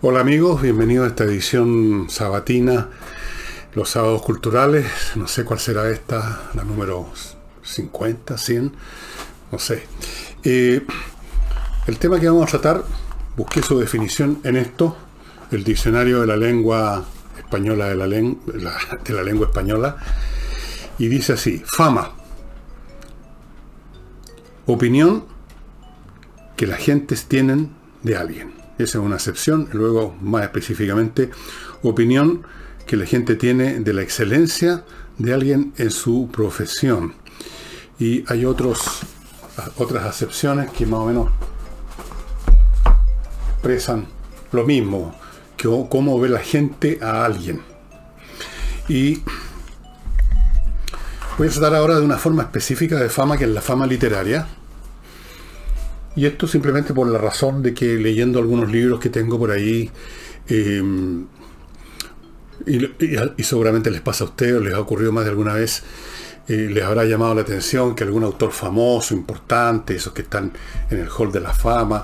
Hola amigos, bienvenidos a esta edición sabatina, los sábados culturales. No sé cuál será esta, la número 50, 100, no sé. El tema que vamos a tratar, busqué su definición en esto, el diccionario de la lengua española, de la lengua española, y dice así: fama, opinión que las gentes tienen de alguien. Esa es una acepción. Luego, más específicamente, opinión que la gente tiene de la excelencia de alguien en su profesión. Y hay otras acepciones que más o menos expresan lo mismo, que cómo ve la gente a alguien. Y voy a tratar ahora de una forma específica de fama, que es la fama literaria. Y esto simplemente por la razón de que, leyendo algunos libros que tengo por ahí, y seguramente les pasa a ustedes, o les ha ocurrido más de alguna vez, les habrá llamado la atención que algún autor famoso, importante, esos que están en el hall de la fama,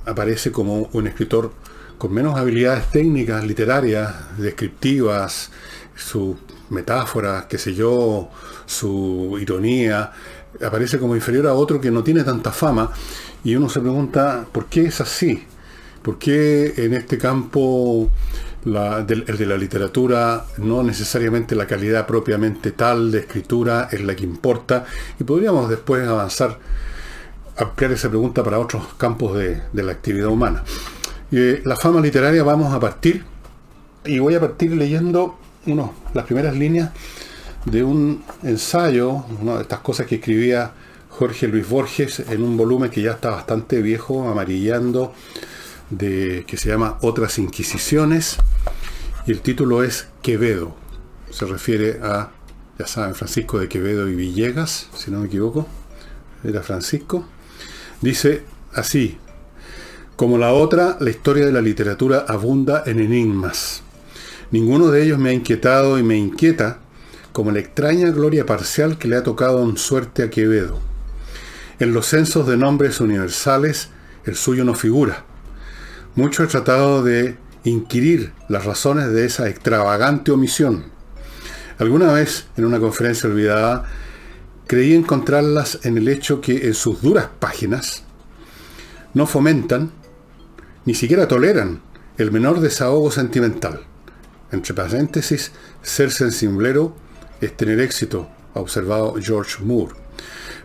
aparece como un escritor con menos habilidades técnicas, literarias, descriptivas, sus metáforas, qué sé yo, su ironía, aparece como inferior a otro que no tiene tanta fama. Y uno se pregunta, ¿por qué es así? ¿Por qué en este campo, el de la literatura, no necesariamente la calidad propiamente tal de escritura es la que importa? Y podríamos después ampliar esa pregunta para otros campos de la actividad humana. La fama literaria, vamos a partir, y voy a partir leyendo las primeras líneas de un ensayo, una de estas cosas que escribía Jorge Luis Borges en un volumen que ya está bastante viejo, amarillando, que se llama Otras Inquisiciones, y el título es Quevedo. Se refiere a, ya saben, Francisco de Quevedo y Villegas, si no me equivoco, era Francisco. Dice así: como la otra, la historia de la literatura abunda en enigmas. Ninguno de ellos me ha inquietado y me inquieta como la extraña gloria parcial que le ha tocado en suerte a Quevedo. En los censos de nombres universales, el suyo no figura. Mucho he tratado de inquirir las razones de esa extravagante omisión. Alguna vez, en una conferencia olvidada, creí encontrarlas en el hecho que en sus duras páginas no fomentan, ni siquiera toleran, el menor desahogo sentimental. Entre paréntesis, ser sensiblero es tener éxito, ha observado George Moore.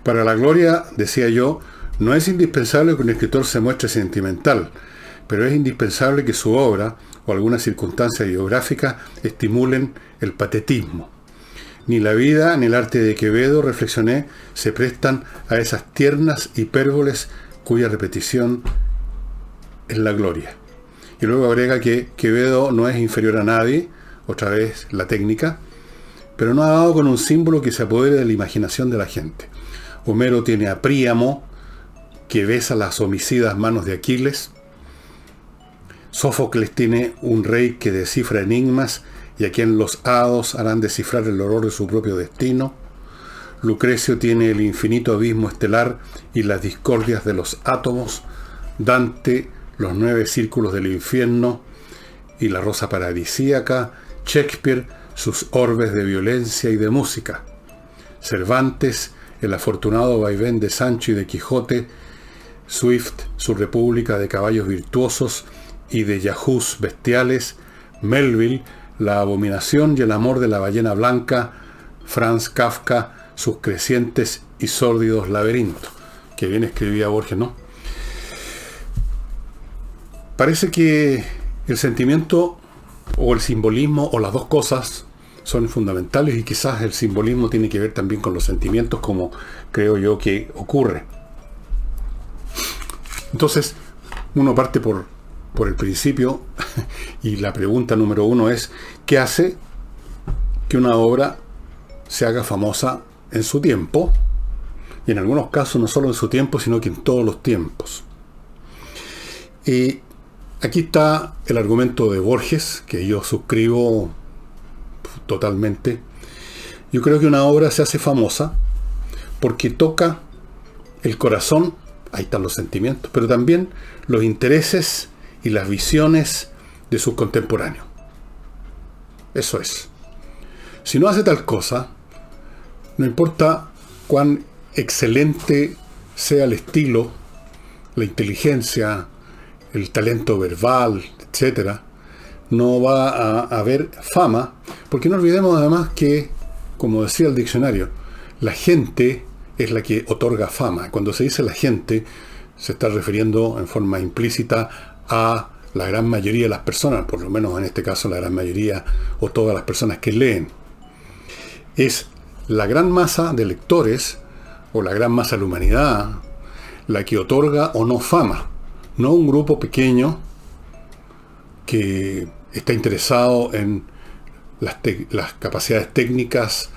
Para la gloria, decía yo, no es indispensable que un escritor se muestre sentimental, pero es indispensable que su obra o alguna circunstancia biográfica estimulen el patetismo. Ni la vida ni el arte de Quevedo, reflexioné, se prestan a esas tiernas hipérboles cuya repetición es la gloria. Y luego agrega que Quevedo no es inferior a nadie, otra vez la técnica, pero no ha dado con un símbolo que se apodere de la imaginación de la gente. Homero tiene a Príamo, que besa las homicidas manos de Aquiles. Sófocles tiene un rey que descifra enigmas y a quien los hados harán descifrar el horror de su propio destino. Lucrecio tiene el infinito abismo estelar y las discordias de los átomos. Dante, los 9 círculos del infierno y la rosa paradisíaca. Shakespeare, sus orbes de violencia y de música. Cervantes, el afortunado vaivén de Sancho y de Quijote. Swift, su república de caballos virtuosos y de yahoos bestiales. Melville, la abominación y el amor de la ballena blanca. Franz Kafka, sus crecientes y sórdidos laberintos. Que bien escribía Borges, ¿no? Parece que el sentimiento o el simbolismo, o las dos cosas, son fundamentales, y quizás el simbolismo tiene que ver también con los sentimientos, como creo yo que ocurre. Entonces, uno parte por el principio, y la pregunta número 1 es: ¿qué hace que una obra se haga famosa en su tiempo? Y en algunos casos no solo en su tiempo, sino que en todos los tiempos. Y aquí está el argumento de Borges, que yo suscribo totalmente. Yo creo que una obra se hace famosa porque toca el corazón, ahí están los sentimientos, pero también los intereses y las visiones de sus contemporáneos. Eso es. Si no hace tal cosa, no importa cuán excelente sea el estilo, la inteligencia, el talento verbal, etc., no va a haber fama, porque no olvidemos además que, como decía el diccionario, la gente es la que otorga fama. Cuando se dice la gente, se está refiriendo en forma implícita a la gran mayoría de las personas, por lo menos en este caso la gran mayoría o todas las personas que leen. Es la gran masa de lectores o la gran masa de la humanidad la que otorga o no fama, no un grupo pequeño que está interesado en las capacidades técnicas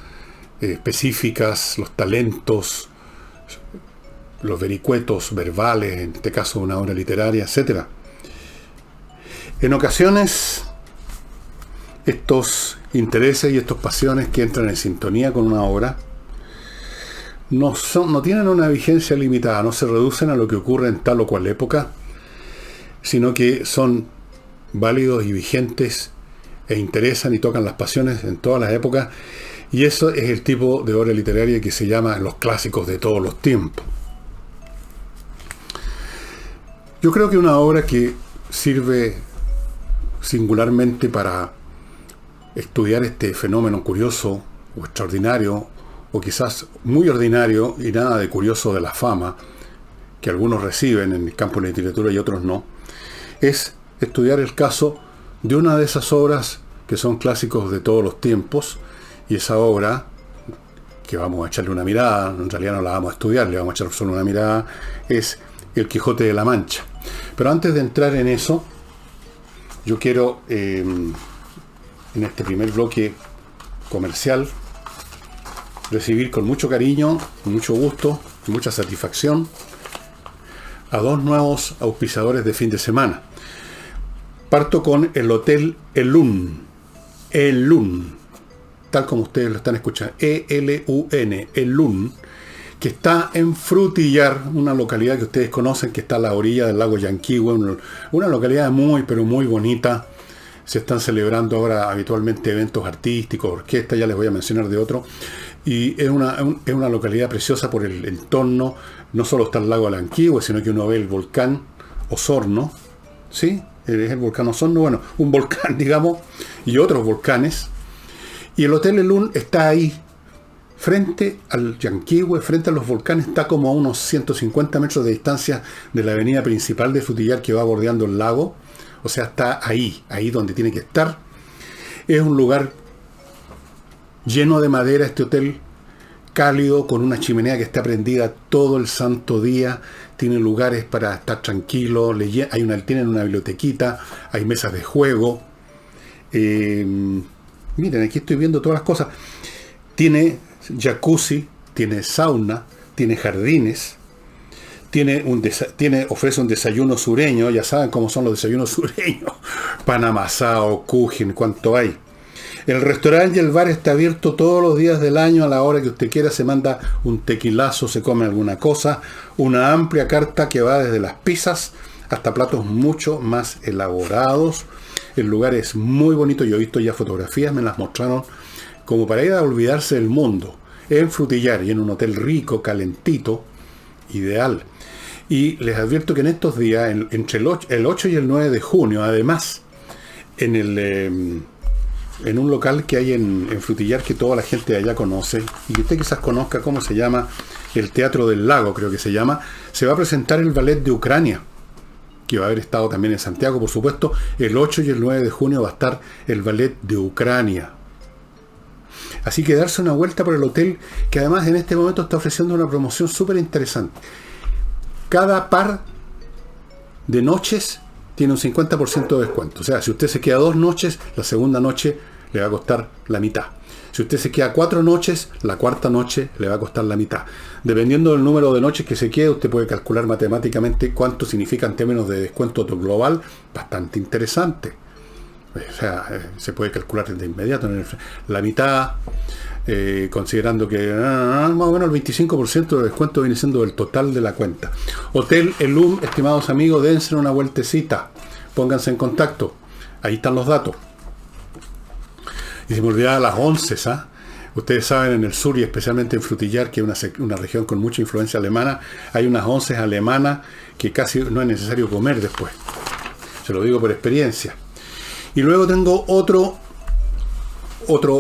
específicas, los talentos, los vericuetos verbales, en este caso una obra literaria, etc. En ocasiones, estos intereses y estas pasiones que entran en sintonía con una obra no tienen una vigencia limitada, no se reducen a lo que ocurre en tal o cual época, sino que son válidos y vigentes e interesan y tocan las pasiones en todas las épocas, y eso es el tipo de obra literaria que se llama los clásicos de todos los tiempos. Yo creo que una obra que sirve singularmente para estudiar este fenómeno curioso o extraordinario, o quizás muy ordinario y nada de curioso de la fama que algunos reciben en el campo de la literatura y otros no, es estudiar el caso de una de esas obras que son clásicos de todos los tiempos, y esa obra, que vamos a echarle una mirada, en realidad no la vamos a estudiar, le vamos a echar solo una mirada, es El Quijote de la Mancha. Pero antes de entrar en eso, yo quiero, en este primer bloque comercial, recibir con mucho cariño, con mucho gusto y mucha satisfacción a dos nuevos auspiciadores de fin de semana. Parto con el Hotel Elun, tal como ustedes lo están escuchando, E-L-U-N, Elun, que está en Frutillar, una localidad que ustedes conocen, que está a la orilla del lago Yanquihue, una localidad muy, pero muy bonita. Se están celebrando ahora habitualmente eventos artísticos, orquestas, ya les voy a mencionar de otro. Y es una localidad preciosa por el entorno. No solo está el lago Yanquihue, sino que uno ve el volcán Osorno, ¿sí? Es el volcán Osorno, bueno, un volcán, digamos, y otros volcanes. Y el Hotel Elun está ahí, frente al Yanquihue, frente a los volcanes, está como a unos 150 metros de distancia de la avenida principal de Frutillar que va bordeando el lago. O sea, está ahí donde tiene que estar. Es un lugar lleno de madera, este hotel, cálido, con una chimenea que está prendida todo el santo día. Tiene lugares para estar tranquilo, tienen una bibliotequita, hay mesas de juego. Miren, aquí estoy viendo todas las cosas. Tiene jacuzzi, tiene sauna, tiene jardines. Ofrece un desayuno sureño, ya saben cómo son los desayunos sureños, pan amasado, kuchen, cuánto hay. El restaurante y el bar está abierto todos los días del año, a la hora que usted quiera, se manda un tequilazo, se come alguna cosa, una amplia carta que va desde las pizzas hasta platos mucho más elaborados. El lugar es muy bonito, yo he visto ya fotografías, me las mostraron, como para ir a olvidarse del mundo, en Frutillar y en un hotel rico, calentito, ideal. Y les advierto que en estos días, entre el 8 y el 9 de junio, además, en un local que hay en Frutillar que toda la gente de allá conoce, y que usted quizás conozca cómo se llama, el Teatro del Lago, creo que se llama, se va a presentar el Ballet de Ucrania, que va a haber estado también en Santiago, por supuesto. El 8 y el 9 de junio va a estar el Ballet de Ucrania. Así que darse una vuelta por el hotel, que además en este momento está ofreciendo una promoción súper interesante. Cada par de noches tiene un 50% de descuento. O sea, si usted se queda 2 noches, la segunda noche le va a costar la mitad. Si usted se queda 4 noches, la cuarta noche le va a costar la mitad. Dependiendo del número de noches que se quede, usted puede calcular matemáticamente cuánto significa en términos de descuento global. Bastante interesante. O sea, se puede calcular de inmediato la mitad, considerando que más o menos el 25% de descuento viene siendo el total de la cuenta. Hotel Elum, estimados amigos, dense una vueltecita pónganse en contacto. Ahí están los datos. Y se me olvidaba las onces, ¿ah? Ustedes saben, en el sur y especialmente en Frutillar, que es una región con mucha influencia alemana, hay unas onces alemanas que casi no es necesario comer después. Se lo digo por experiencia. Y luego tengo otro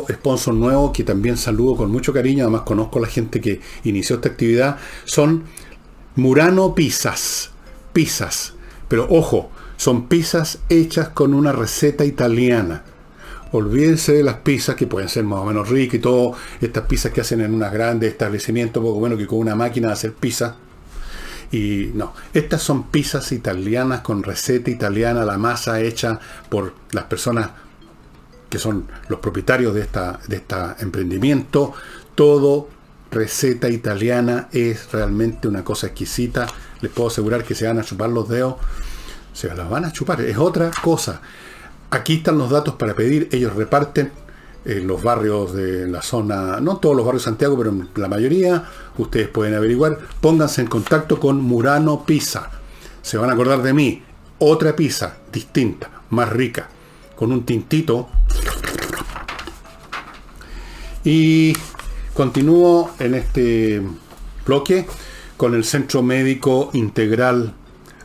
sponsor nuevo que también saludo con mucho cariño. Además conozco a la gente que inició esta actividad. Son Murano Pizzas. Pizzas. Pero ojo, son pizzas hechas con una receta italiana. Olvídense de las pizzas que pueden ser más o menos ricas y todo. Estas pizzas que hacen en unos grandes establecimientos, poco menos que con una máquina de hacer pizza. Y no, estas son pizzas italianas con receta italiana, la masa hecha por las personas que son los propietarios de este emprendimiento. Todo receta italiana, es realmente una cosa exquisita. Les puedo asegurar que se van a chupar los dedos, se las van a chupar, es otra cosa. Aquí están los datos para pedir. Ellos reparten en los barrios de la zona, no todos los barrios de Santiago, pero en la mayoría. Ustedes pueden averiguar. Pónganse en contacto con Murano Pizza. Se van a acordar de mí. Otra pizza distinta, más rica, con un tintito. Y continúo en este bloque con el Centro Médico Integral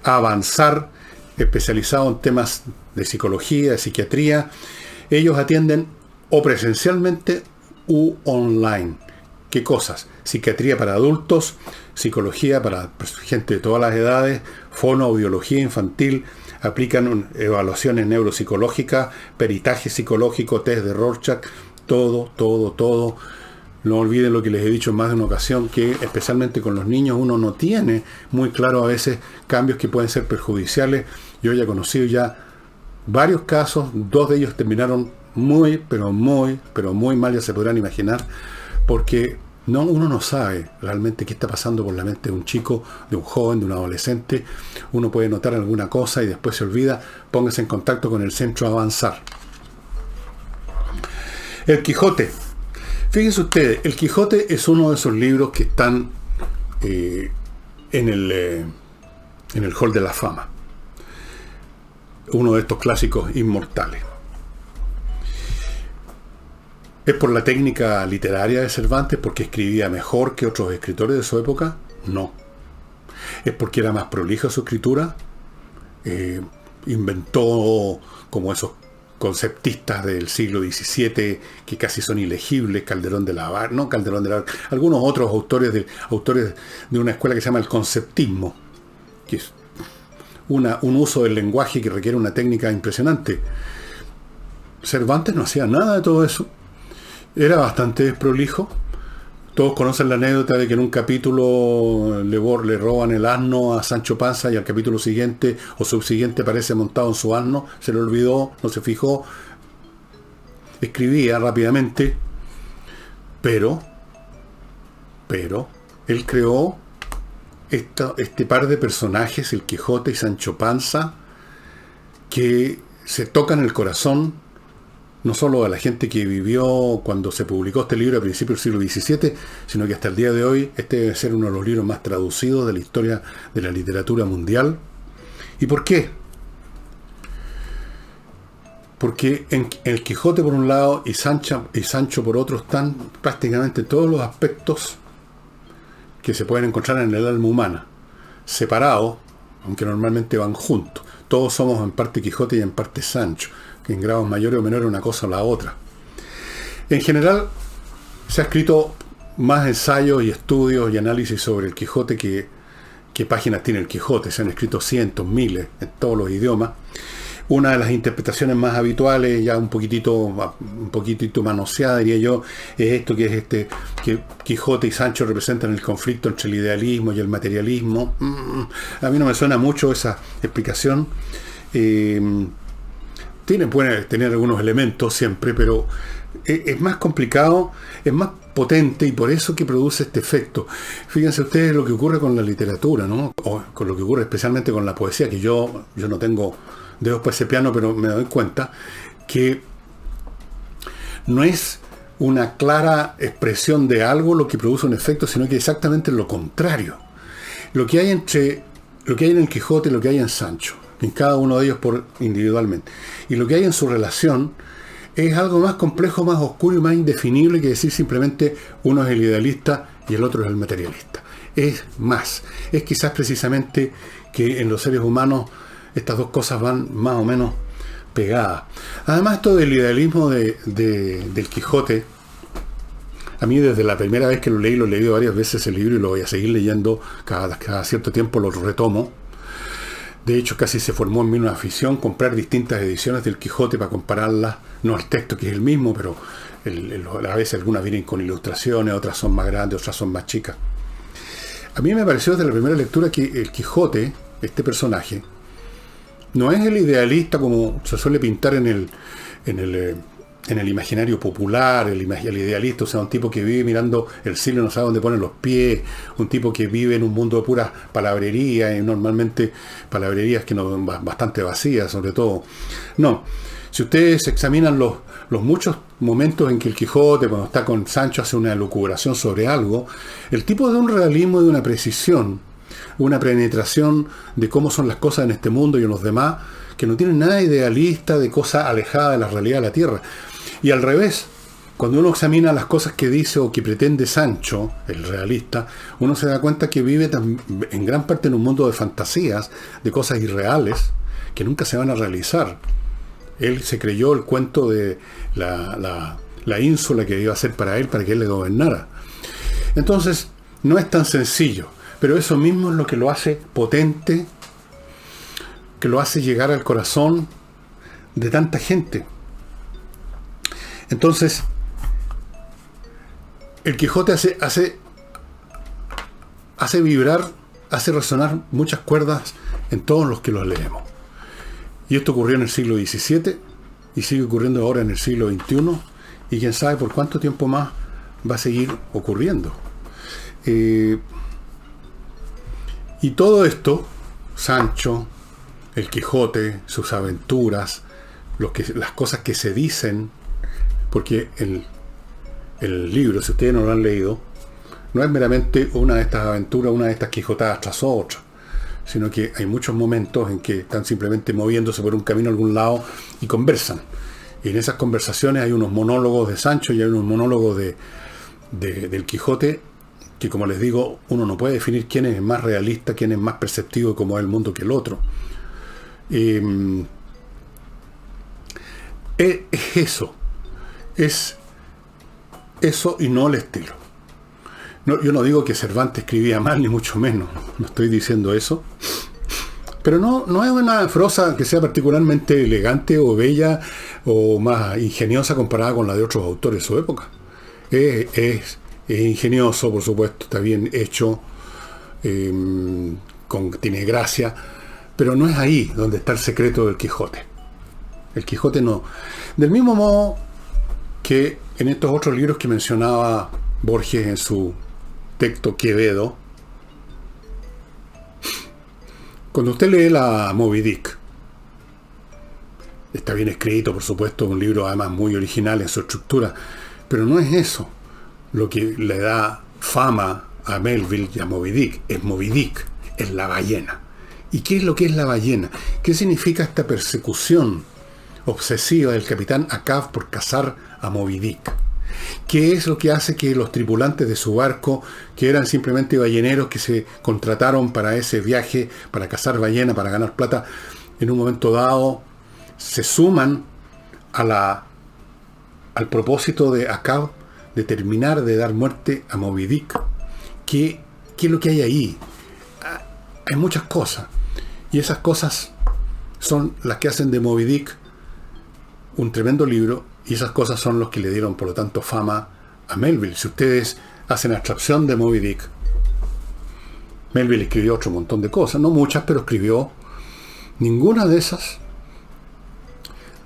Avanzar, especializado en temas de psicología, de psiquiatría. Ellos atienden o presencialmente u online. ¿Qué cosas? Psiquiatría para adultos, psicología para gente de todas las edades, fonoaudiología infantil, aplican evaluaciones neuropsicológicas, peritaje psicológico, test de Rorschach, todo. No olviden lo que les he dicho en más de una ocasión, que especialmente con los niños uno no tiene muy claro a veces cambios que pueden ser perjudiciales. Yo ya he conocido varios casos, 2 de ellos terminaron muy mal, ya se podrán imaginar, porque uno no sabe realmente qué está pasando por la mente de un chico, de un joven, de un adolescente. Uno puede notar alguna cosa y después se olvida. Póngase en contacto con el Centro Avanzar. El Quijote. Fíjense ustedes, El Quijote es uno de esos libros que están en el Hall de la Fama. Uno de estos clásicos inmortales. ¿Es por la técnica literaria de Cervantes, porque escribía mejor que otros escritores de su época? No. ¿Es porque era más prolijo su escritura? Inventó como esos conceptistas del siglo XVII que casi son ilegibles, Calderón de la Barca, algunos otros autores de una escuela que se llama el conceptismo, que es un uso del lenguaje que requiere una técnica impresionante. Cervantes no hacía nada de todo eso. Era bastante desprolijo. Todos conocen la anécdota de que en un capítulo le roban el asno a Sancho Panza y al capítulo siguiente o subsiguiente aparece montado en su asno. Se le olvidó, no se fijó. Escribía rápidamente. Pero él creó este par de personajes, el Quijote y Sancho Panza, que se tocan el corazón, no solo a la gente que vivió cuando se publicó este libro a principios del siglo XVII, sino que hasta el día de hoy este debe ser uno de los libros más traducidos de la historia de la literatura mundial. ¿Y por qué? Porque en el Quijote por un lado y Sancho por otro están prácticamente todos los aspectos que se pueden encontrar en el alma humana, separados, aunque normalmente van juntos. Todos somos en parte Quijote y en parte Sancho, que en grados mayores o menores una cosa o la otra. En general, se ha escrito más ensayos y estudios y análisis sobre el Quijote que páginas tiene el Quijote. Se han escrito cientos, miles, en todos los idiomas. Una de las interpretaciones más habituales, ya un poquitito manoseada, diría yo, es esto que Quijote y Sancho representan el conflicto entre el idealismo y el materialismo. A mí no me suena mucho esa explicación. Puede tener algunos elementos siempre, pero es más complicado, es más potente, y por eso que produce este efecto. Fíjense ustedes lo que ocurre con la literatura, ¿no? O con lo que ocurre especialmente con la poesía, que yo no tengo dedos para ese piano, pero me doy cuenta que no es una clara expresión de algo lo que produce un efecto, sino que exactamente lo contrario. Lo que hay en el Quijote y lo que hay en Sancho, en cada uno de ellos individualmente. Y lo que hay en su relación es algo más complejo, más oscuro y más indefinible que decir simplemente uno es el idealista y el otro es el materialista. Es más, es quizás precisamente que en los seres humanos estas dos cosas van más o menos pegadas. Además, esto del idealismo del Quijote, a mí desde la primera vez que lo he leído varias veces el libro y lo voy a seguir leyendo cada cierto tiempo, lo retomo. De hecho, casi se formó en mí una afición comprar distintas ediciones del Quijote para compararlas, no al texto que es el mismo, pero a veces algunas vienen con ilustraciones, otras son más grandes, otras son más chicas. A mí me pareció desde la primera lectura que el Quijote, este personaje, no es el idealista como se suele pintar en el imaginario popular, el idealista, o sea, un tipo que vive mirando el cielo y no sabe dónde ponen los pies, un tipo que vive en un mundo de puras palabrerías, y normalmente palabrerías que no bastante vacías, sobre todo. No, si ustedes examinan los muchos momentos en que el Quijote, cuando está con Sancho, hace una elucubración sobre algo, el tipo de un realismo y de una precisión, una penetración de cómo son las cosas en este mundo y en los demás, que no tienen nada idealista, de cosas alejadas de la realidad de la tierra. Y al revés, cuando uno examina las cosas que dice o que pretende Sancho, el realista, uno se da cuenta que vive en gran parte en un mundo de fantasías, de cosas irreales, que nunca se van a realizar. Él se creyó el cuento de la ínsula que iba a ser para él, para que él le gobernara. Entonces, no es tan sencillo, pero eso mismo es lo que lo hace potente, que lo hace llegar al corazón de tanta gente. Entonces, el Quijote hace vibrar, hace resonar muchas cuerdas en todos los que los leemos. Y esto ocurrió en el siglo XVII y sigue ocurriendo ahora en el siglo XXI, y quién sabe por cuánto tiempo más va a seguir ocurriendo. Y todo esto, Sancho, el Quijote, sus aventuras, las cosas que se dicen, porque el libro, si ustedes no lo han leído, no es meramente una de estas aventuras, una de estas quijotadas tras otra, sino que hay muchos momentos en que están simplemente moviéndose por un camino a algún lado y conversan. Y en esas conversaciones hay unos monólogos de Sancho y hay unos monólogos del Quijote, que, como les digo, uno no puede definir quién es más realista, quién es más perceptivo de cómo es el mundo que el otro. Es eso y no el estilo. No, yo no digo que Cervantes escribía mal, ni mucho menos, no estoy diciendo eso, pero no es una prosa que sea particularmente elegante o bella o más ingeniosa comparada con la de otros autores de su época. Es ingenioso, por supuesto, está bien hecho, tiene gracia, pero no es ahí donde está el secreto del Quijote. El Quijote no. Del mismo modo que en estos otros libros que mencionaba Borges en su texto Quevedo, cuando usted lee la Moby Dick, está bien escrito, por supuesto, un libro además muy original en su estructura, pero no es eso lo que le da fama a Melville y a Moby Dick. Es Moby Dick, es la ballena. ¿Y qué es lo que es la ballena? ¿Qué significa esta persecución obsesiva del capitán Ahab por cazar a Moby Dick? ¿Qué es lo que hace que los tripulantes de su barco, que eran simplemente balleneros que se contrataron para ese viaje, para cazar ballena, para ganar plata, en un momento dado se suman al propósito de Ahab de terminar de dar muerte a Moby Dick? ¿Qué es lo que hay ahí? Hay muchas cosas, y esas cosas son las que hacen de Moby Dick un tremendo libro, y esas cosas son los que le dieron, por lo tanto, fama a Melville. Si ustedes hacen abstracción de Moby Dick, Melville escribió otro montón de cosas, no muchas, pero escribió. Ninguna de esas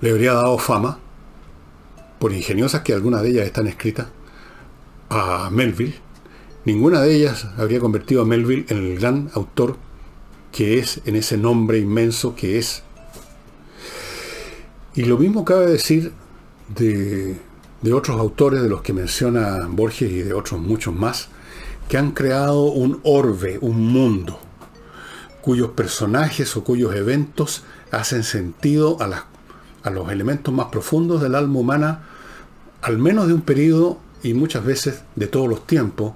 le habría dado fama, por ingeniosas que algunas de ellas están escritas, a Melville. Ninguna de ellas habría convertido a Melville en el gran autor que es, en ese nombre inmenso que es. Y lo mismo cabe decir de otros autores, de los que menciona Borges y de otros muchos más, que han creado un orbe, un mundo, cuyos personajes o cuyos eventos hacen sentido a los elementos más profundos del alma humana, al menos de un periodo y muchas veces de todos los tiempos,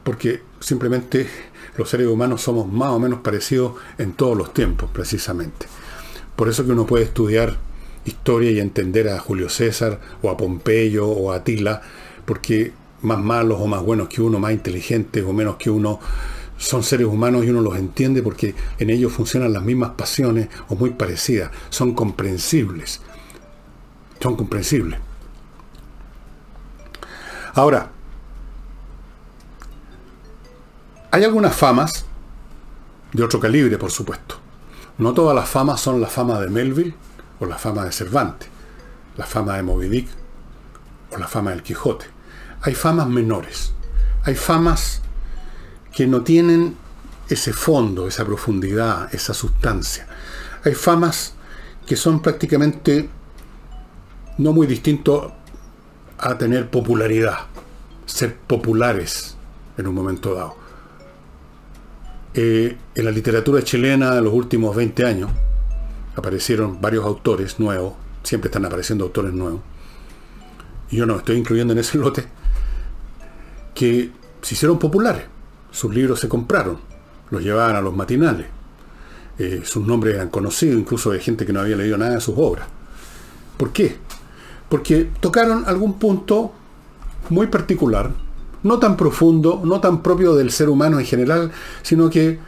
porque simplemente los seres humanos somos más o menos parecidos en todos los tiempos, precisamente. Por eso que uno puede estudiar historia y entender a Julio César, o a Pompeyo, o a Atila, porque más malos o más buenos que uno, más inteligentes o menos que uno, son seres humanos y uno los entiende porque en ellos funcionan las mismas pasiones o muy parecidas. Son comprensibles. Son comprensibles. Ahora, hay algunas famas de otro calibre, por supuesto. No todas las famas son la fama de Melville o la fama de Cervantes, la fama de Moby Dick o la fama del Quijote. Hay famas menores. Hay famas que no tienen ese fondo, esa profundidad, esa sustancia. Hay famas que son prácticamente no muy distintos a tener popularidad, ser populares en un momento dado. En la literatura chilena de los últimos 20 años aparecieron varios autores nuevos, siempre están apareciendo autores nuevos, y yo no me estoy incluyendo en ese lote, que se hicieron populares. Sus libros se compraron, los llevaban a los matinales, sus nombres eran conocidos, incluso de gente que no había leído nada de sus obras. ¿Por qué? Porque tocaron algún punto muy particular, no tan profundo, no tan propio del ser humano en general, sino que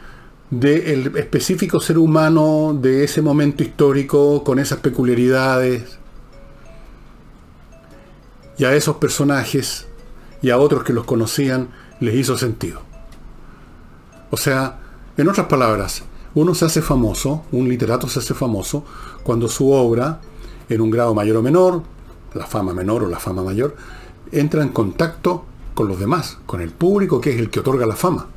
del específico ser humano de ese momento histórico, con esas peculiaridades, y a esos personajes y a otros que los conocían les hizo sentido. O sea, en otras palabras, uno se hace famoso, un literato se hace famoso, cuando su obra, en un grado mayor o menor, la fama menor o la fama mayor, entra en contacto con los demás, con el público, que es el que otorga la fama.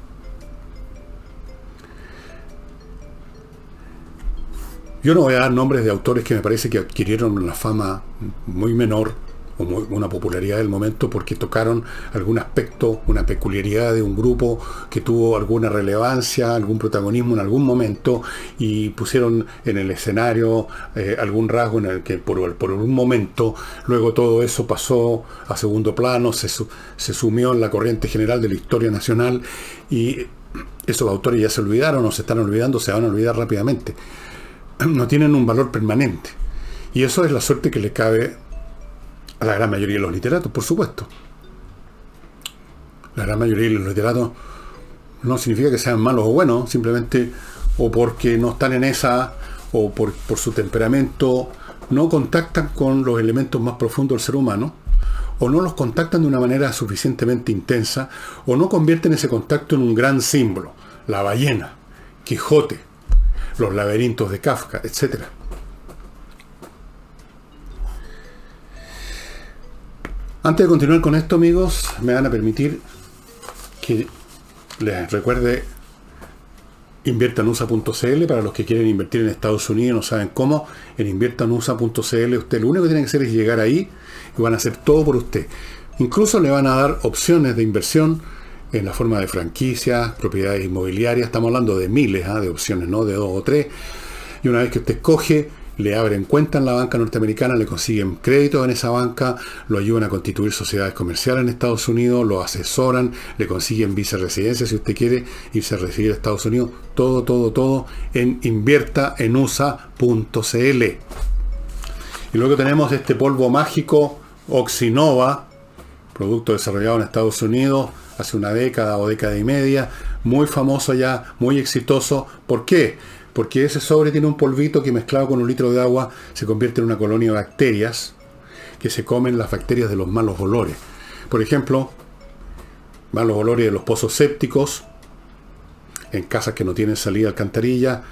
Yo no voy a dar nombres de autores que me parece que adquirieron una fama muy menor o una popularidad del momento porque tocaron algún aspecto, una peculiaridad de un grupo que tuvo alguna relevancia, algún protagonismo en algún momento, y pusieron en el escenario algún rasgo en el que por un momento, luego todo eso pasó a segundo plano, se sumió en la corriente general de la historia nacional, y esos autores ya se olvidaron o se están olvidando, se van a olvidar rápidamente. No tienen un valor permanente, y eso es la suerte que le cabe a la gran mayoría de los literatos, por supuesto. La gran mayoría de los literatos no significa que sean malos o buenos, simplemente o porque no están en esa, o por su temperamento, no contactan con los elementos más profundos del ser humano, o no los contactan de una manera suficientemente intensa, o no convierten ese contacto en un gran símbolo. La ballena, Quijote, los laberintos de Kafka, etc. Antes de continuar con esto, amigos, me van a permitir que les recuerde inviertanusa.cl para los que quieren invertir en Estados Unidos y no saben cómo. En inviertanusa.cl usted lo único que tiene que hacer es llegar ahí y van a hacer todo por usted. Incluso le van a dar opciones de inversión en la forma de franquicias, propiedades inmobiliarias. Estamos hablando de miles de opciones, no de 2 o 3. Y una vez que usted escoge, le abren cuenta en la banca norteamericana, le consiguen créditos en esa banca, lo ayudan a constituir sociedades comerciales en Estados Unidos, lo asesoran, le consiguen viceresidencia si usted quiere irse a residir a Estados Unidos. Todo en inviertaenusa.cl. Y luego tenemos este polvo mágico Oxinova, producto desarrollado en Estados Unidos hace una década o década y media, muy famoso ya, muy exitoso. ¿Por qué? Porque ese sobre tiene un polvito que mezclado con un litro de agua se convierte en una colonia de bacterias que se comen las bacterias de los malos olores. Por ejemplo, malos olores de los pozos sépticos, en casas que no tienen salida alcantarilla,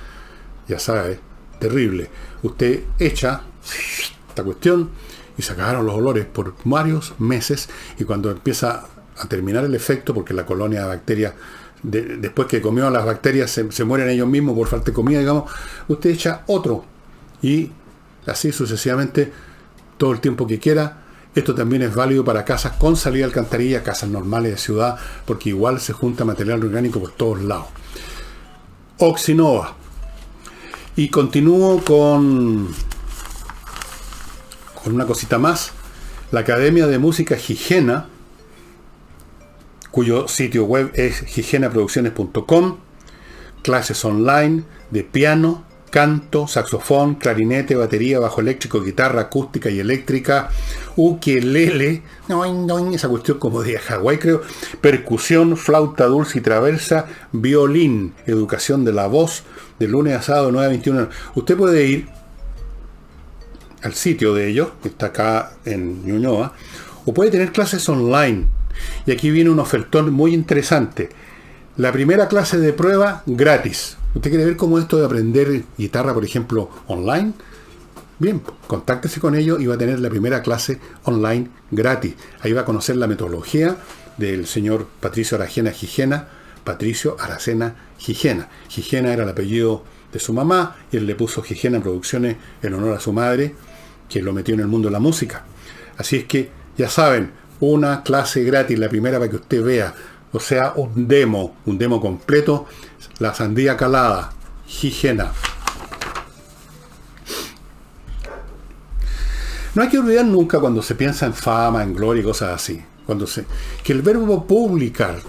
ya sabe, terrible. Usted echa esta cuestión y se acabaron los olores por varios meses, y cuando empieza a terminar el efecto, porque la colonia de bacterias, después que comió a las bacterias, se mueren ellos mismos por falta de comida, digamos, usted echa otro, y así sucesivamente todo el tiempo que quiera. Esto también es válido para casas con salida alcantarilla, casas normales de ciudad, porque igual se junta material orgánico por todos lados. Oxinova. Y continúo con una cosita más. La Academia de Música Gigena, cuyo sitio web es gigenaproducciones.com. Clases online de piano, canto, saxofón, clarinete, batería, bajo eléctrico, guitarra acústica y eléctrica, ukelele, esa cuestión como de Hawái creo, percusión, flauta dulce y traversa, violín, educación de la voz, de lunes a sábado 9 a 21. Usted puede ir al sitio de ellos, que está acá en Ñuñoa, o puede tener clases online. Y aquí viene un ofertón muy interesante. La primera clase de prueba gratis. ¿Usted quiere ver cómo esto de aprender guitarra, por ejemplo, online? Bien, contáctese con ellos y va a tener la primera clase online gratis. Ahí va a conocer la metodología del señor Patricio Aracena Gigena. Patricio Aracena Gigena. Gigena era el apellido de su mamá y él le puso Gigena Producciones en honor a su madre, que lo metió en el mundo de la música. Así es que, ya saben, una clase gratis, la primera para que usted vea, o sea, un demo completo, la sandía calada, Gigena. No hay que olvidar nunca cuando se piensa en fama, en gloria y cosas así, que el verbo publicar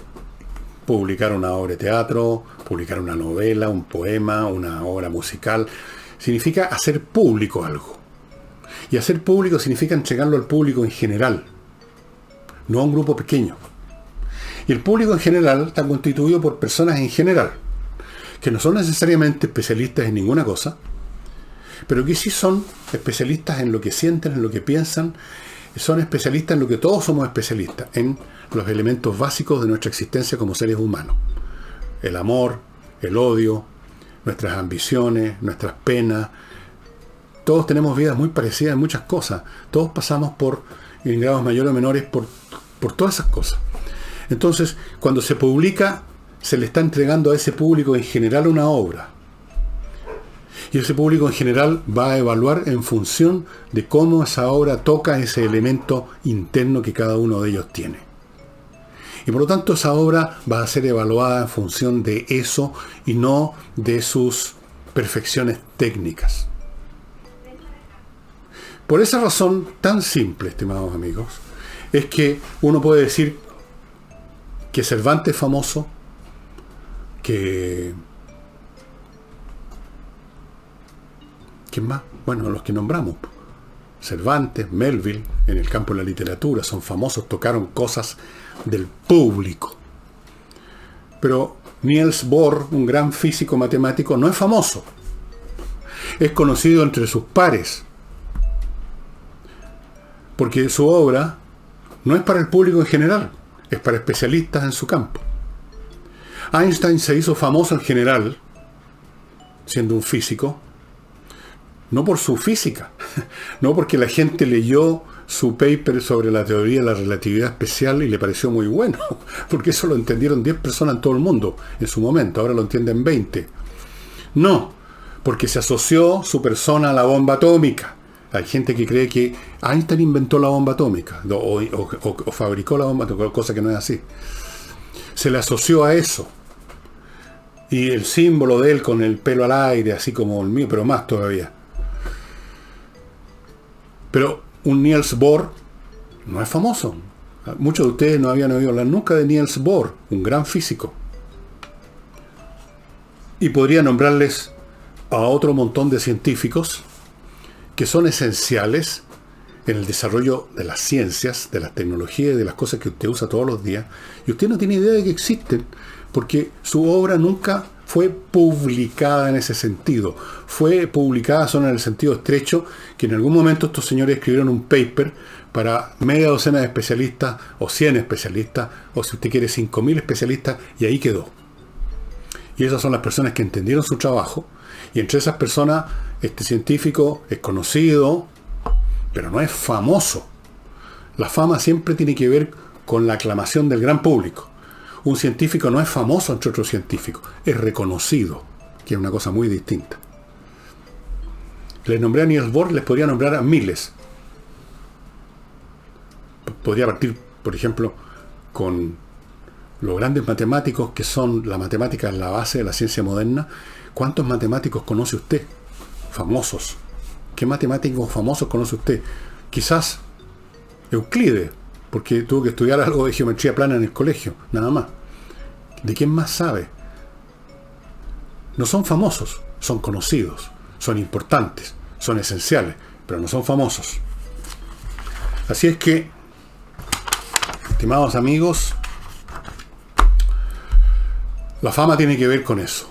una obra de teatro, publicar una novela, un poema, una obra musical, significa hacer público algo. Y hacer público significa entregarlo al público en general, no a un grupo pequeño. Y el público en general está constituido por personas en general, que no son necesariamente especialistas en ninguna cosa, pero que sí son especialistas en lo que sienten, en lo que piensan, son especialistas en lo que todos somos especialistas, en los elementos básicos de nuestra existencia como seres humanos. El amor, el odio, nuestras ambiciones, nuestras penas. Todos tenemos vidas muy parecidas en muchas cosas. Todos pasamos en grados mayores o menores, por todas esas cosas. Entonces, cuando se publica, se le está entregando a ese público en general una obra. Y ese público en general va a evaluar en función de cómo esa obra toca ese elemento interno que cada uno de ellos tiene. Y por lo tanto esa obra va a ser evaluada en función de eso y no de sus perfecciones técnicas. Por esa razón tan simple, estimados amigos, es que uno puede decir que Cervantes es famoso, ¿quién más? Bueno, los que nombramos. Cervantes, Melville, en el campo de la literatura, son famosos, tocaron cosas del público. Pero Niels Bohr, un gran físico matemático, no es famoso. Es conocido entre sus pares, porque su obra no es para el público en general, es para especialistas en su campo. Einstein se hizo famoso en general, siendo un físico, no por su física, no porque la gente leyó su paper sobre la teoría de la relatividad especial y le pareció muy bueno, porque eso lo entendieron 10 personas en todo el mundo en su momento, ahora lo entienden 20. No, porque se asoció su persona a la bomba atómica. Hay gente que cree que Einstein inventó la bomba atómica o fabricó la bomba atómica, cosa que no es así. Se le asoció a eso. Y el símbolo de él con el pelo al aire, así como el mío, pero más todavía. Pero un Niels Bohr no es famoso. Muchos de ustedes no habían oído hablar nunca de Niels Bohr, un gran físico. Y podría nombrarles a otro montón de científicos que son esenciales en el desarrollo de las ciencias, de las tecnologías y de las cosas que usted usa todos los días, y usted no tiene idea de que existen, porque su obra nunca fue publicada en ese sentido. Fue publicada solo en el sentido estrecho que en algún momento estos señores escribieron un paper para media docena de especialistas, o 100 especialistas, o si usted quiere 5.000 especialistas, y ahí quedó. Y esas son las personas que entendieron su trabajo, y entre esas personas, este científico es conocido, pero no es famoso. La fama siempre tiene que ver con la aclamación del gran público. Un científico no es famoso entre otros científicos, es reconocido, que es una cosa muy distinta. Les nombré a Niels Bohr, les podría nombrar a miles. Podría partir, por ejemplo, con los grandes matemáticos, que son la matemática en la base de la ciencia moderna, ¿cuántos matemáticos conoce usted? Famosos. ¿Qué matemáticos famosos conoce usted? Quizás Euclides, porque tuvo que estudiar algo de geometría plana en el colegio, nada más. ¿De quién más sabe? No son famosos, son conocidos, son importantes, son esenciales, pero no son famosos. Así es que, estimados amigos, la fama tiene que ver con eso,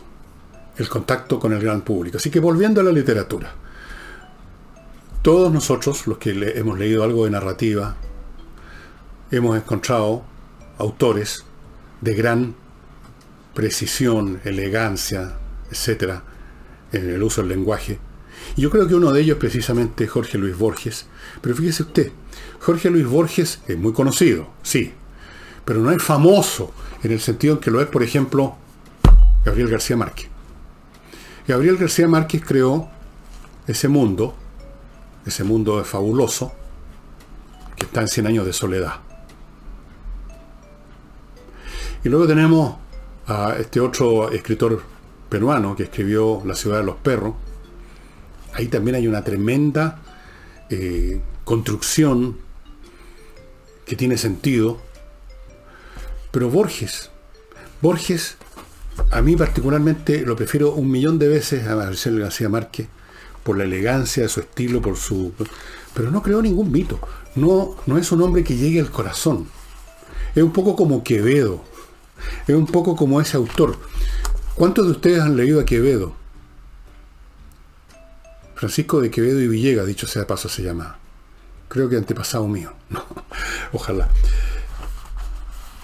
el contacto con el gran público. Así que volviendo a la literatura, todos nosotros, los que hemos leído algo de narrativa, hemos encontrado autores de gran precisión, elegancia, etcétera, en el uso del lenguaje. Y yo creo que uno de ellos es precisamente Jorge Luis Borges. Pero fíjese usted, Jorge Luis Borges es muy conocido, sí, pero no es famoso en el sentido en que lo es, por ejemplo, Gabriel García Márquez. Gabriel García Márquez creó ese mundo fabuloso que está en 100 años de soledad. Y luego tenemos a este otro escritor peruano que escribió La ciudad de los perros. Ahí también hay una tremenda construcción que tiene sentido. Pero Borges, a mí particularmente lo prefiero 1.000.000 de veces a Gabriel García Márquez, por la elegancia de su estilo, pero no creó ningún mito. No es un hombre que llegue al corazón. Es un poco como Quevedo. Es un poco como ese autor. ¿Cuántos de ustedes han leído a Quevedo? Francisco de Quevedo y Villegas, dicho sea de paso, se llama. Creo que antepasado mío. No, ojalá.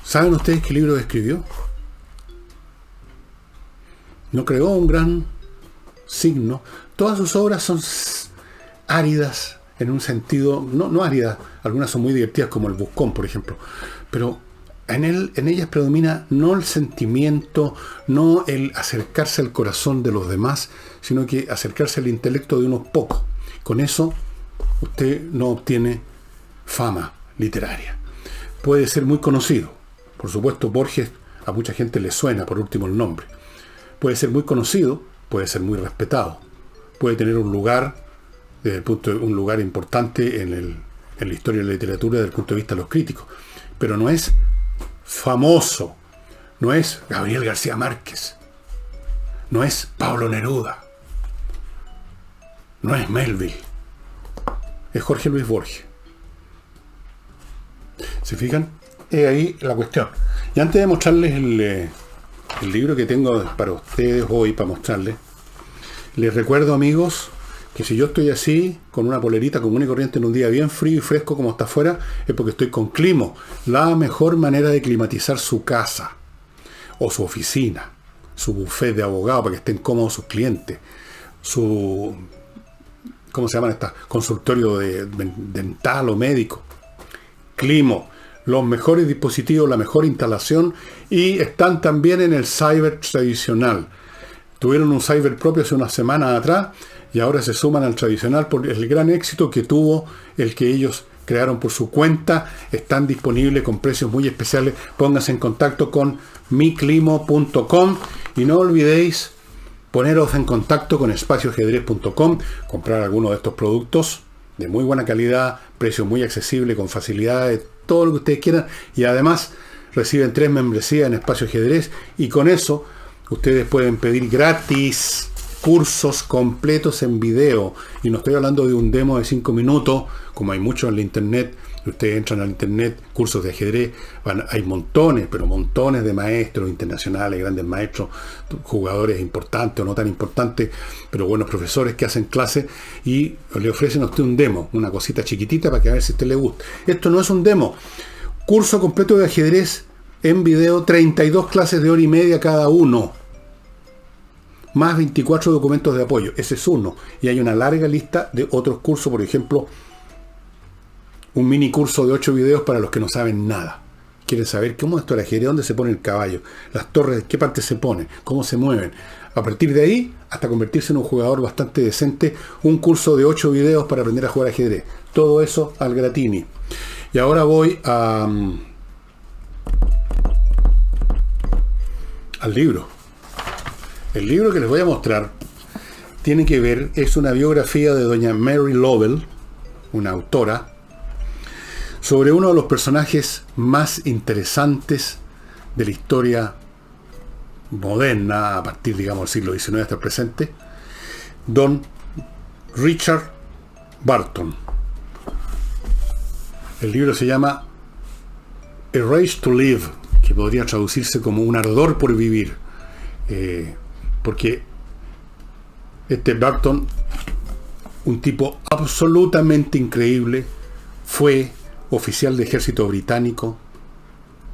¿Saben ustedes qué libro escribió? No creó un gran signo. Todas sus obras son áridas en un sentido, no áridas, algunas son muy divertidas como El Buscón, por ejemplo, pero en ellas predomina no el sentimiento, no el acercarse al corazón de los demás, sino que acercarse al intelecto de unos pocos. Con eso usted no obtiene fama literaria. Puede ser muy conocido. Por supuesto, Borges a mucha gente le suena, por último, el nombre. Puede ser muy conocido, puede ser muy respetado. Puede tener un lugar, un lugar importante en la historia de la literatura desde el punto de vista de los críticos. Pero no es famoso, no es Gabriel García Márquez, no es Pablo Neruda, no es Melville, es Jorge Luis Borges. ¿Se fijan? Es ahí la cuestión. Y antes de mostrarles el libro que tengo para ustedes hoy, para mostrarles, les recuerdo, amigos, que si yo estoy así, con una polerita común y corriente en un día bien frío y fresco como está afuera, es porque estoy con Climo, la mejor manera de climatizar su casa, o su oficina, su buffet de abogado para que estén cómodos sus clientes, su, ¿cómo se llaman estas? Consultorio dental o médico. Climo, los mejores dispositivos, la mejor instalación, y están también en el cyber tradicional. Tuvieron un cyber propio hace unas semanas atrás y ahora se suman al tradicional por el gran éxito que tuvo el que ellos crearon por su cuenta. Están disponibles con precios muy especiales. Pónganse en contacto con miclimo.com y no olvidéis poneros en contacto con espacioajedrez.com, comprar alguno de estos productos de muy buena calidad, precio muy accesible, con facilidades, todo lo que ustedes quieran, y además reciben 3 membresías en Espacio Ajedrez, y con eso ustedes pueden pedir gratis cursos completos en video. Y no estoy hablando de un demo de 5 minutos, como hay muchos en la internet. Ustedes entran al internet, cursos de ajedrez, hay montones, pero montones de maestros internacionales, grandes maestros, jugadores importantes o no tan importantes, pero buenos profesores que hacen clases y le ofrecen a usted un demo, una cosita chiquitita para que a ver si a usted le gusta. Esto no es un demo. Curso completo de ajedrez en video, 32 clases de hora y media cada uno, más 24 documentos de apoyo. Ese es uno. Y hay una larga lista de otros cursos, por ejemplo, un mini curso de 8 videos para los que no saben nada. Quieren saber cómo es esto el ajedrez, dónde se pone el caballo, las torres, qué parte se pone, cómo se mueven. A partir de ahí, hasta convertirse en un jugador bastante decente, un curso de 8 videos para aprender a jugar ajedrez. Todo eso al Gratini. Y ahora voy a al libro. El libro que les voy a mostrar tiene que ver, es una biografía de doña Mary Lovell, una autora, sobre uno de los personajes más interesantes de la historia moderna, a partir, digamos, del siglo XIX hasta el presente, don Richard Burton. El libro se llama A Race to Live, que podría traducirse como un ardor por vivir, porque este Burton, un tipo absolutamente increíble, fue oficial de ejército británico,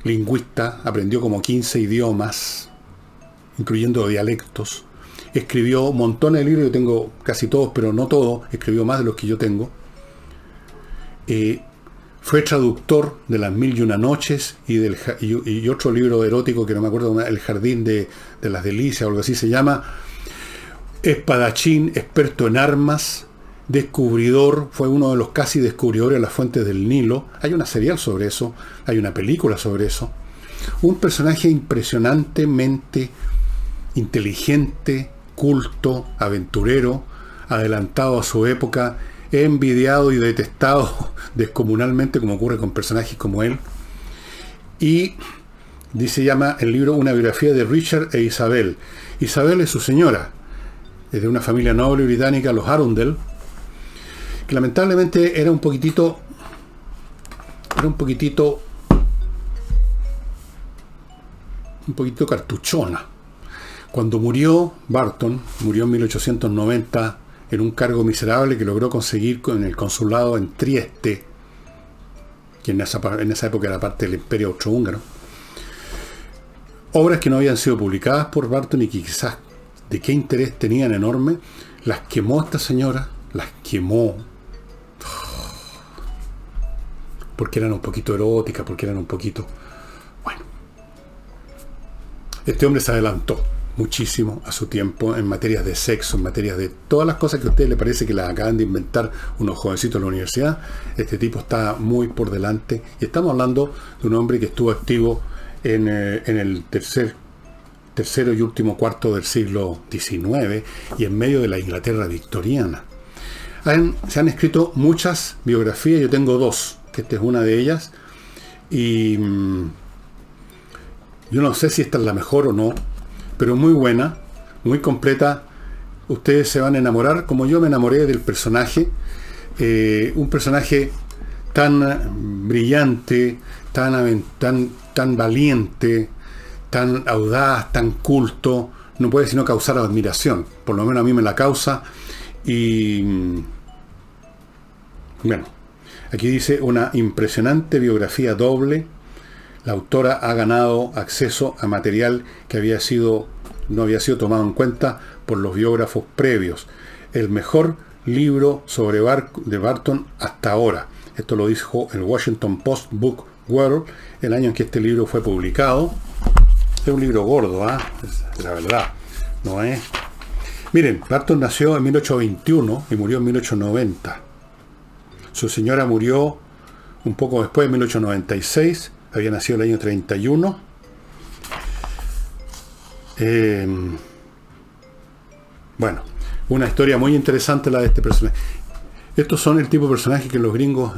lingüista, aprendió como 15 idiomas, incluyendo dialectos, escribió montones de libros, yo tengo casi todos, pero no todos, escribió más de los que yo tengo. Fue traductor de Las Mil y Una Noches y otro libro erótico que no me acuerdo, El Jardín de las Delicias o algo así se llama. Espadachín, experto en armas, descubridor, fue uno de los casi descubridores de las fuentes del Nilo. Hay una serial sobre eso, hay una película sobre eso. Un personaje impresionantemente inteligente, culto, aventurero, adelantado a su época, envidiado y detestado descomunalmente, como ocurre con personajes como él. Y se llama el libro Una biografía de Richard e Isabel. Isabel es su señora, es de una familia noble británica, los Arundel, que lamentablemente era un poquitito cartuchona. Cuando murió Burton, murió en 1890 en un cargo miserable que logró conseguir en el consulado en Trieste, que en esa época era parte del Imperio Austrohúngaro. Obras que no habían sido publicadas por Burton y que quizás de qué interés tenían enorme, las quemó esta señora, las quemó. Porque eran un poquito eróticas, porque eran un poquito... Bueno. Este hombre se adelantó muchísimo a su tiempo en materias de sexo, en materias de todas las cosas que a ustedes les parece que las acaban de inventar unos jovencitos de la universidad. Este tipo está muy por delante. Y estamos hablando de un hombre que estuvo activo en el tercero y último cuarto del siglo XIX y en medio de la Inglaterra victoriana. Se han escrito muchas biografías, yo tengo dos, que esta es una de ellas, y yo no sé si esta es la mejor o no, pero muy buena, muy completa. Ustedes se van a enamorar, como yo me enamoré del personaje, un personaje tan brillante, tan valiente, tan audaz, tan culto, no puede sino causar admiración, por lo menos a mí me la causa. Y bueno, aquí dice una impresionante biografía doble. La autora ha ganado acceso a material que no había sido tomado en cuenta por los biógrafos previos. El mejor libro sobre de Burton hasta ahora. Esto lo dijo el Washington Post Book World el año en que este libro fue publicado. Es un libro gordo, es la verdad, ¿no es? Miren, Burton nació en 1821 y murió en 1890. Su señora murió un poco después, en 1896. Había nacido el año 31. Bueno, una historia muy interesante la de este personaje. Estos son el tipo de personajes que los gringos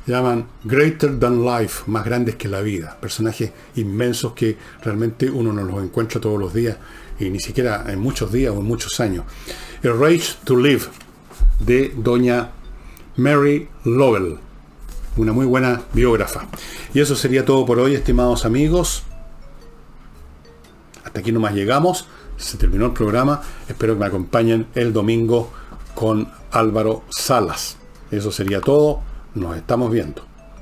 llaman greater than life, más grandes que la vida. Personajes inmensos que realmente uno no los encuentra todos los días, y ni siquiera en muchos días o en muchos años. A Race to Live, de doña Mary Lovell, una muy buena biógrafa. Y eso sería todo por hoy, estimados amigos. Hasta aquí nomás llegamos. Se terminó el programa. Espero que me acompañen el domingo con Álvaro Salas. Eso sería todo. Nos estamos viendo.